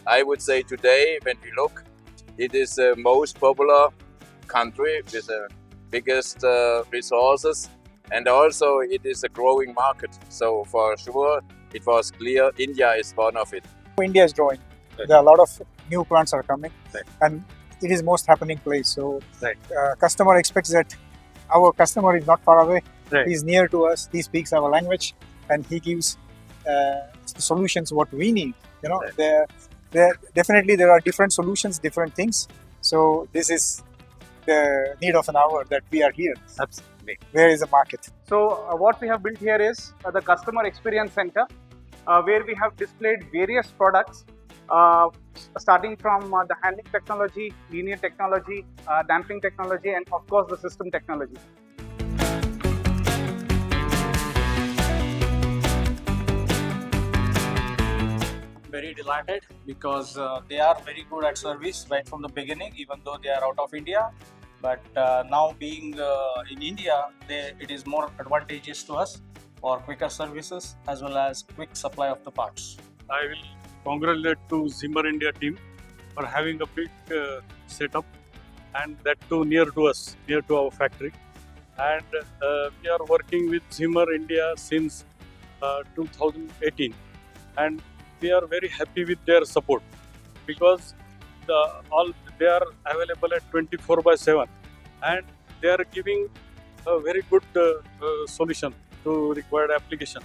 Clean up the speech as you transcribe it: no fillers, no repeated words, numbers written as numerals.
I would say today, when we look, it is the most popular country with the biggest resources, and also it is a growing market. So for sure, it was clear India is one of it. India is growing. Right. There are a lot of new plants are coming, Right. and it is most happening place. So Right. Customer expects that our customer is not far away. Right. He's near to us. He speaks our language, and he gives solutions what we need. You know, Right. there definitely there are different solutions, different things. So this is the need of an hour that we are here. Absolutely. Where is the market? So what we have built here is the customer experience center, where we have displayed various products, starting from the handling technology, linear technology, damping technology, and of course the system technology. Very delighted because they are very good at service right from the beginning, even though they are out of India. But now being in India, it is more advantageous to us for quicker services as well as quick supply of the parts. I will congratulate to Zimmer India team for having a big setup, and that too near to us, near to our factory. And we are working with Zimmer India since 2018, and we are very happy with their support because they are available at 24/7, and they are giving a very good solution to required application.